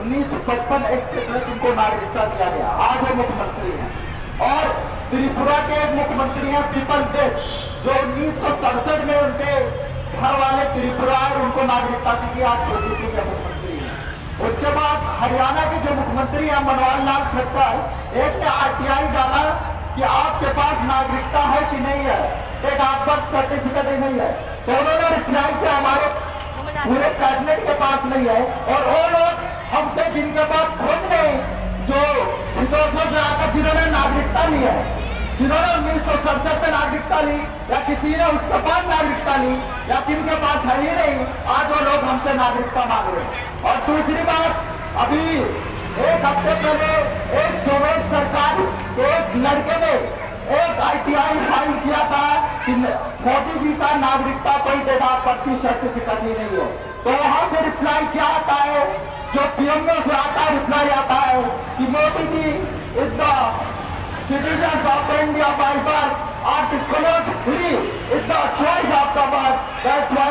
1955 act के तहत उनको नागरिकता दिया गया। आज वो मुख्यमंत्री हैं। और त्रिपुरा के मुख्यमंत्री हैं पीपल देव, जो 1967 में उनके घर वाले त्रिपुरा और उनको नागरिकता दी गई। आज ओबीसी के मुख्यमंत्री हैं। उसके बाद हरियाणा के जो मुख्यमंत्री हैं मनोहर लाल खट्टर, एक ने आरटीआई डाला कि आपके पास नागरिकता है कि नहीं है, एक आप बर्थ सर्टिफिकेट ही नहीं है, तो उन्होंने रिप्लाई किया हमारे पूरे कैबिनेट के पास नहीं है। और वो लोग हमसे जिनके पास खुद नहीं, जो विदेशों से आकर जिन्होंने नागरिकता ली है, जिन्होंने 1967 में नागरिकता ली या किसी ने उसके बाद नागरिकता ली या जिनके पास है ही नहीं, आज वो लोग हमसे नागरिकता मांग रहे हैं। और दूसरी बात, अभी एक हफ्ते पहले एक सोवेट सरकार के एक लड़के ने एक आईटीआई फाइल किया था कि मोदी जी का नागरिकता कोई देगा, पत्ती सर्टिफिकेट ही नहीं है। तो वहां से रिप्लाई क्या आता है, जो पीएमओ से आता है, रिप्लाई आता है कि Modi ji is the citizens of India by birth, Article 3 is the choice of the birth. That's why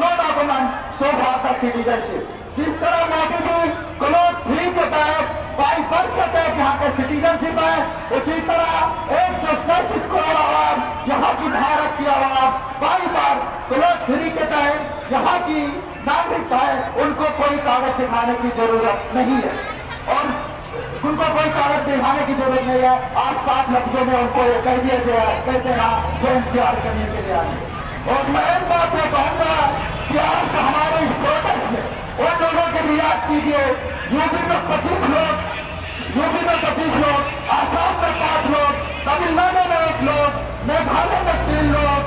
no document show for the citizenship. जिस तरह मोदी जी क्लोज 3 के तहत बाई बर्थ के तहत यहाँ के सिटीजनशिप है, उसी तरह 137 करोड़ आवाम यहाँ की भारत की आवाम बाई बर्थ क्लोज 3 के तहत यहाँ की नागरिक है, उनको कोई कागज दिखाने की जरूरत नहीं है। और उनको कोई कागज दिखाने की जरूरत नहीं है। आज 7 लफ्जों में उनको ये कह दिया गया, कहते हैं जो इंतजार करने के लिए आए। और मैं एक बात ये कहूँगा कि आज हमारे इस प्रोटेस्ट में उन लोगों के भी याद कीजिए, यूपी में 25 लोग, आसाम में 5 लोग, तमिलनाडु में 1 लोग, मेघालय में 3 लोग,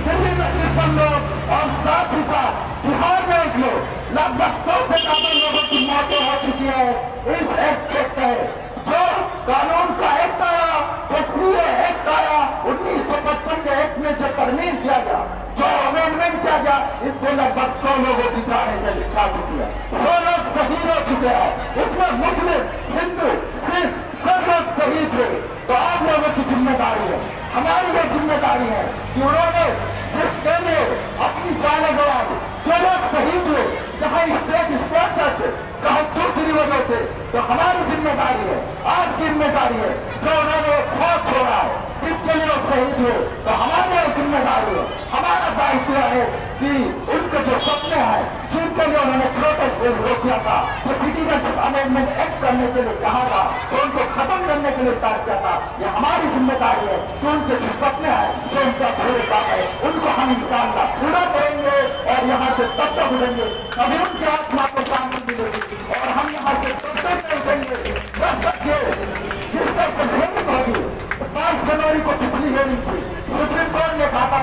दिल्ली में 53 लोग और साथ ही साथ बिहार में 1 लोग, लगभग 100 से ज्यादा लोगों की मौतें हो चुकी है इस एक्ट के तहत। जो कानून का एक्ट आया, तो सीए एक्ट आया 1955 के एक्ट में जो तरमीम किया गया, जो अमेंडमेंट किया गया, इससे लगभग 100 लोगों की जाने जा चुकी है, 100 लोग शहीद हो चुके हैं। उसमें मुस्लिम, हिंदू, सिख सब लोग शहीद हुए। तो आप लोगों की जिम्मेदारी है, हमारी ये जिम्मेदारी है कि उन्होंने जिसके लिए अपनी जाने गंवाई, जो लोग शहीद हुए, चाहे स्टेट स्पोर्ट करते, चाहे दूसरी वजह से, तो हमारी जिम्मेदारी है, आज जिम्मेदारी है जो उन्होंने खौफ छोड़ा है, जिसके लिए शहीद हुए, तो हमारी जिम्मेदारी है, हमारा दायित्व है कि उनके जो सपने हैं, जिनके लिए उन्होंने प्रोटेस्ट किया था, तो सिटीजनशिप अमेंडमेंट एक्ट करने के लिए कहा था, तो उनको खत्म करने के लिए तय किया था। ये हमारी जिम्मेदारी है कि उनके जो सपने हैं, जो उनका पूरे काम है, उनको हम इंशाअल्लाह पूरा करेंगे और यहाँ से तब तक उठेंगे कभी उनकी आत्मा को शांति मिलेगी। और हम यहाँ से तब तक नहीं उठेंगे जब तक जिस तक हियरिंग होगी। 5 जनवरी को पिछली हियरिंग थी, सुप्रीम कोर्ट ने कहा था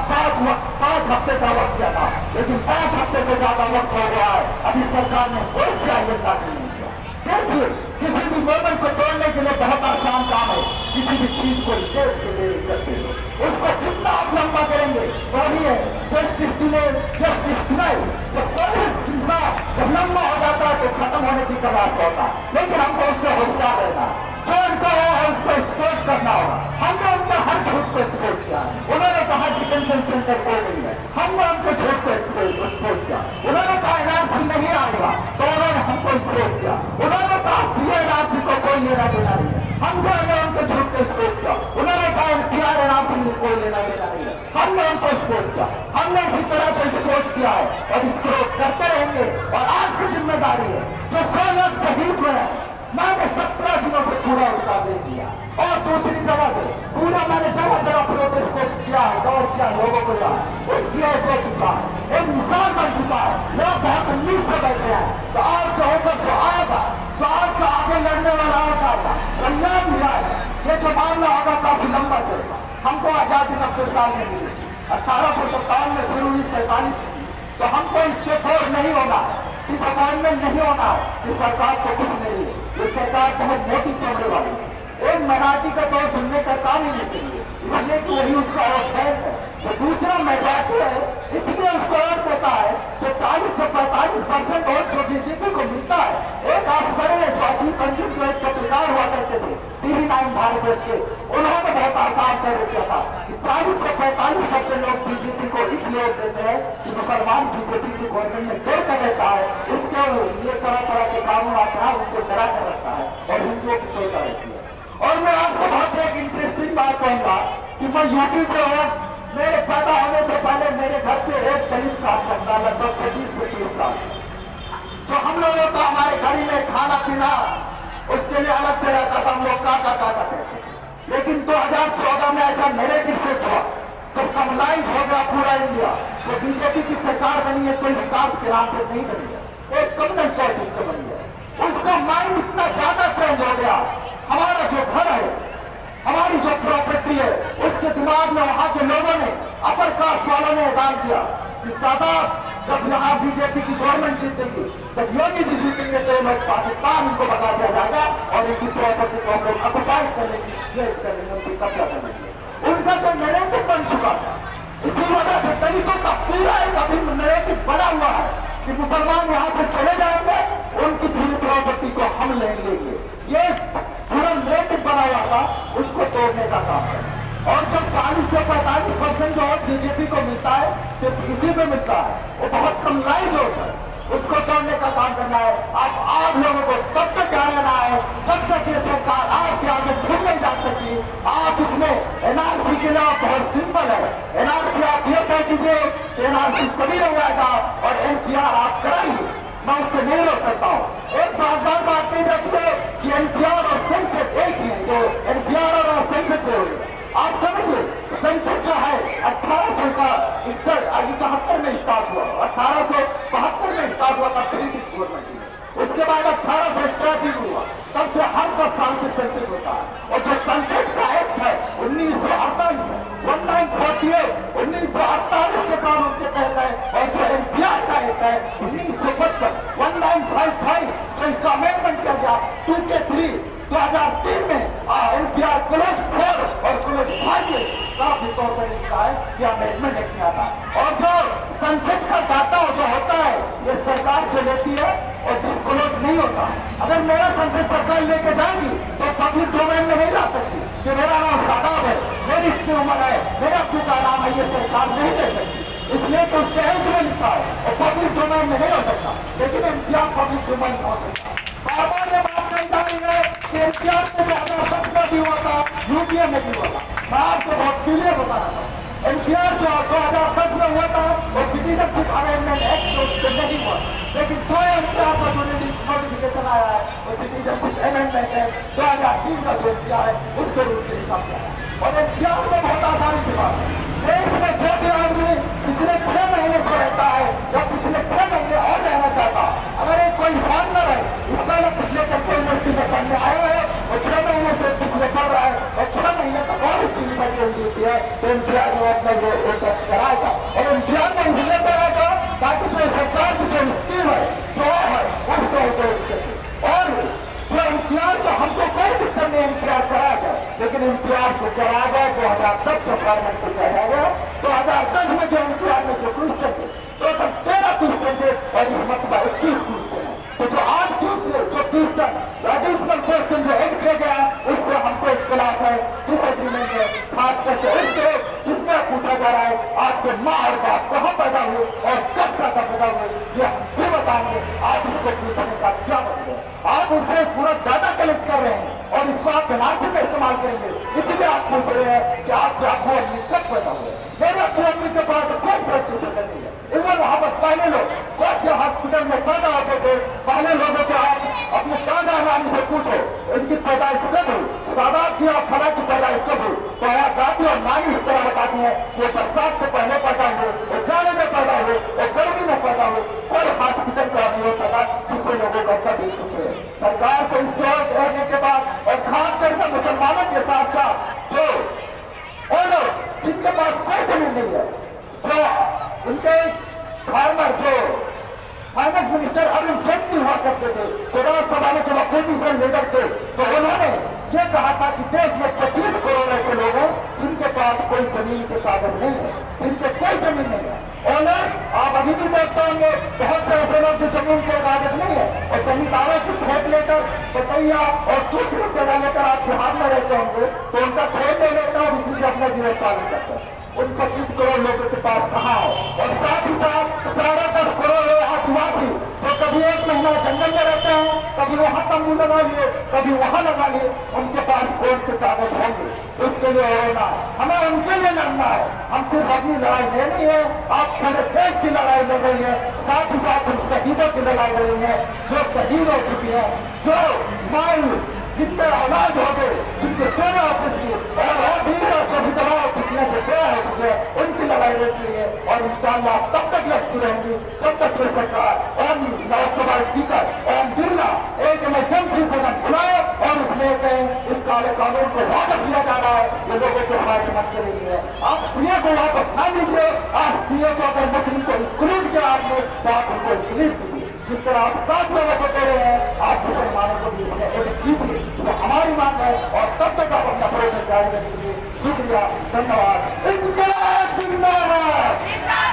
5 हफ्ते का वक्त दिया था, लेकिन 5 हफ्ते से ज्यादा वक्त हो गया है, अभी सरकार ने कोई चाहिए नहीं किया। देखिए, किसी भी गवर्नमेंट को तोड़ने के लिए बहुत आसान काम है, किसी भी चीज को देश से लेकर करते हो, उसको जितना आप लंबा करेंगे तो ही है। जस्टिस डिले, जस्टिस डिनाई, तो कोई इंसान जब लंबा हो जाता है तो खत्म होने की कगार पर होता है। लेकिन हमको उससे होशियार रहना, जो उनको है उसको एक्सपोज करना होगा। हमने उनका हर झूठ को एक्सपोज किया। उन्होंने कहा डिटेंशन सेंटर कोई नहीं है, हमने उनको झूठ को एक्सपोज किया। उन्होंने कहा एनआरसी नहीं आएगा, तो उन्होंने हमको एक्सपोज किया। उन्होंने कहा सीए एनआरसी को कोई लेना देना नहीं है, हमको उनको झूठ को एक्सपोज किया। उन्होंने कहा एनपीआर एनआरसी को कोई लेना देना नहीं है, हमने उनको एक्सपोज किया। हमने इसी तरह से एक्सपोज किया है और एक्सपोज करते रहेंगे। और आज की जिम्मेदारी है जो 100 लोग शहीद हुए हैं, मैंने 17 दिनों से पूरा उसका दे दिया। और दूसरी जगह से पूरा मैंने जगह प्रोटेस्ट किया है, दौर किया, लोगों को किया हो चुका है, एक मिसाल बन चुका है। लोग बहुत उम्मीद से बैठे हैं, तो आज जो होगा जो आएगा, जो आज का आगे लड़ने वाला होगा, कल्याण भी आएगा। ये जो मामला होगा काफी लंबा चलेगा। हमको आजादी 90 साल में मिली, 1857 में शुरू हुई, 47 तो हमको इसके बोर नहीं होना है, इस अपॉइंटमेंट नहीं होना है। इस सरकार को कुछ नहीं है, ये सरकार बहुत मोटी चमड़े वाली है। एक मराठी का तो सुनने का काम ही नहीं चाहिए, इसलिए कि वही उसका अवसर है। तो दूसरा मेजॉरिटी है, इसलिए उसको और देता है जो 40 से 45% वोट जो बीजेपी को मिलता है। एक अफसर है स्वाति पंजिम जो एक पत्रकार हुआ करते थे TV9 भारत के, उन्होंने बहुत आसान कर दिया था कि 40 से 45% लोग बीजेपी को इसलिए वोट देते हैं कि मुसलमान बीजेपी की गवर्नमेंट में डर कर रहता है, उसके लिए तरह तरह के कानून आता है, उनको डरा कर रखता है और हिंदुओं की तोड़ता रहती है। और मैं आपको बहुत एक इंटरेस्टिंग बात कहूंगा कि मैं यूपी से हूँ, मेरे पैदा होने से पहले मेरे घर पे एक दलित काम करता लगभग 25 से 30 साल, जो हम लोगों का हमारे घर में खाना पीना उसके लिए अलग से रहता था, हम लोग काका कहते थे। लेकिन 2014 में ऐसा नैरेटिव सेट हुआ, जब कमलाइज हो गया पूरा इंडिया, तो बीजेपी की सरकार बनी है, कोई विकास के नाम पर नहीं बनी है, एक कम्युनल पार्टी को बनी है। उसका माइंड इतना ज्यादा चेंज हो गया, हमारा जो घर है, हमारी जो प्रॉपर्टी है, उसके दिमाग में वहां के लोगों ने, अपर कास्ट वालों ने डाल दिया कि सादा जब यहाँ बीजेपी की गवर्नमेंट जीतेगी, जब योगी जी जीतेंगे तो लोग पाकिस्तान इनको बता दिया जाएगा और इनकी प्रॉपर्टी को हम लोग ऑक्युपाई कर लेंगे, प्लेस कर लेंगे, उनकी कब्जा कर लेंगे। उनका तो नैरेटिव बन चुका था। इसी वजह से दलितों का पूरा एक अभी नैरेटिव बना हुआ है कि मुसलमान यहाँ से चले जाएंगे, उनकी पूरी प्रॉपर्टी को हम ले लेंगे। ये पूरा नैरेटिव बना हुआ था, उसको तोड़ने का काम है। और जब 40 से 45% जो बीजेपी को मिलता है सिर्फ इसी पे मिलता है, वो बहुत कम लाइव होता है, उसको तोड़ने का काम करना है। आप लोगों को तब तक क्या रहना है जब तक ये सरकार आपके आगे झुक नहीं जा सकती। आप इसमें एनआरसी के लिए बहुत सिंपल है, एनआरसी आप ये कह दीजिए एनआरसी कभी नहीं आएगा और एनपीआर आप कराइए, मैं उससे नहीं रोक सकता हूँ। एक बात नहीं रखते कि एनपीआर और संसद एक ही है, जो एनपीआर और संसद जो आप समझिए, संसद जो है 1871 में स्टार्ट हुआ, 1872 में स्टार्ट हुआ था ब्रिटिश गवर्नमेंट में। उसके बाद 1883 हुआ, तब से हर 10 साल से संसद होता है। और जो संसद का एक्ट है 1948 है, 1948 1948 के कानून के तहत है। और जो एनपीआर का एक्ट है 1955 1955, तो इसका अमेंडमेंट किया गया 2K3 2003 में एनपीआर क्लोज 4 और क्लोज 5 में काफी तौर पर लिखा है कि अमेंडमेंट एक किया था। और जो संसद का डाटा जो होता है ये सरकार जो लेती है और डिस्क्लोज नहीं होता। अगर मेरा संसद सरकार लेके जाएगी तो पब्लिक डोमेन में नहीं ला सकती कि मेरा नाम शादाब है, मेरी इतनी उम्र है, मेरा पिता नाम है, ये सरकार नहीं दे सकती। इसलिए तो उसके हेल्थ में लिखा है और पब्लिक डोमेन में नहीं हो सकता, लेकिन एनपीआर पब्लिक डोमेन में हो सकता है। बार ये बात नहीं डालेंगे कि एनपीआर में 2017 भी हुआ था, यूपीए में भी हुआ था। मैं आपको बहुत क्लियर बता रहा हूँ, एनपीआर जो 2010 में हुआ था वो सिटीजनशिप अमेंडमेंट एक्ट जो उससे नहीं हुआ, लेकिन जो एनपीआर का जो नोटिफिकेशन आया है वो सिटीजनशिप अमेंडमेंट एक्ट 2003 का जो एनपीआर है उसके रूप में हिसाब से आया। और एनपीआर में बहुत आसानी से बात है, देश में जो भी आदमी पिछले 6 महीने से रहता है या पिछले 6 महीने और रहना चाहता, अगर एक कोई फॉरनर है, इसका पिछले कोई व्यक्ति में करने आया है और 6 महीने से पिछले कर रहा है और 6 महीने तक और उसकी लिमिट होती है, तो एनपीआर में अपना वो कराएगा। और एनपीआर में इसलिए कराएगा ताकि जो सरकार की जो स्कीम है जो है उसको और जो एनपीआर को हमको कोई दिक्कत नहीं, एनपीआर कराया गया, लेकिन एनपीआर को कराया गया 2010 के फॉर्मेट को कराया गया। 2010 में जो एनपीआर में जो क्वेश्चन थे तो 13 क्वेश्चन थे और इस मतलब 21 क्वेश्चन है। तो जो 8 क्वेश्चन जो क्वेश्चन एडिशनल क्वेश्चन जो ऐड किया गया उससे हमको इख्तिलाफ है, डिसएग्रीमेंट है, खास करके उससे जिसमें पूछा जा रहा है आपके माँ और बाप कहाँ पैदा हुए और कब पैदा हुए, ये हम भी बताएंगे। आप इसको पूछने का क्या मतलब है, आप उससे पूरा डाटा कलेक्ट कर रहे हैं और इसको आप एनआरसी में इस्तेमाल करेंगे, इसलिए आप पूछ रहे हैं कि आपके अबू अम्मी कब पैदा हुए। मेरे अबू अम्मी के पास कोई सर्टिफिकेट नहीं है। इवन वहां पर पहले लोग कौन हॉस्पिटल में पैदा होते थे, पहले लोगों को आप अपने दादा नानी से पूछो इनकी पैदाइश कब हुई, सादात की और फला की पैदाइश कब हुई, तो यहाँ दादी और नानी इस तरह बताती है कि बरसात से पहले पैदा हुए, वो जाड़े में पैदा हुए, वो गर्मी में पैदा हुए। और हॉस्पिटल का नहीं होता था जिससे लोगों का सभी पूछे। सरकार को इस कहने के बाद और खास करके मुसलमानों के साथ साथ जो लोग जिनके पास कोई जमीन नहीं है, जो उनके फार्मर जो फाइनेंस मिनिस्टर अरुण जेटली हुआ करते थे, तो राज्यसभा में जब अपोजिशन लीडर थे तो उन्होंने ये कहा था कि देश में 25 करोड़ ऐसे लोग हैं जिनके पास कोई जमीन के कागज नहीं है, जिनके कोई जमीन नहीं है। और आप अभी भी देखते होंगे बहुत से ऐसे लोग जो जमीन के कागज नहीं है और जमींदारों की खेत लेके लेकर बतैया और दूसरी जगह लेकर आप बिहार में रहते होंगे तो उनका ट्रेन ले लेता हूँ, इसी से अपना जीवन पालन करते हैं। उन 25 करोड़ लोगों के पास कहाँ है? और साथ ही साथ 10.5 करोड़ आदिवासी जो कभी एक महीना जंगल में रहते हैं, कभी वहां तंबू लगा लिए, कभी वहां लगा लिए, उनके पास कौन से कागज होंगे? उसके लिए होना हमें उनके लिए लड़ना है। हम सिर्फ अपनी लड़ाई लेनी है, आप पूरे देश की लड़ाई लड़ रही है, साथ ही साथ उन शहीदों की लड़ाई लड़ रही है जो शहीद हो चुकी है, जो माल जितने औलाद हो गए, जिनके सोना हो चुकी है और भी विधवा हो चुकी है, जो बेह हो चुकी है, उनकी लड़ाई लड़ रही है। और इंशाअल्लाह तब तक लड़ती रहेंगी जब तक ये सरकार और लोकसभा स्पीकर ओम बिरला एक इमरजेंसी सदन बुलाए और उसमें कहें इस काले कानून को वापस लिया जा रहा है, ये लोगों को हमारी मत करेंगे। आप सीए को वापस ना लीजिए, आप सीए को अगर मुस्लिम को एक्सक्लूड किया आपने तो आप उनको एक्सक्लूड कीजिए। जिस तरह आप 7 लोगों को कह रहे हैं, आप मुसलमानों को भी इसमें एडिट कीजिए, तो हमारी मांग है। और तब तक आप अपना प्रोग्रेस जारी रखिए। शुक्रिया, धन्यवाद। इंकलाब जिंदाबाद।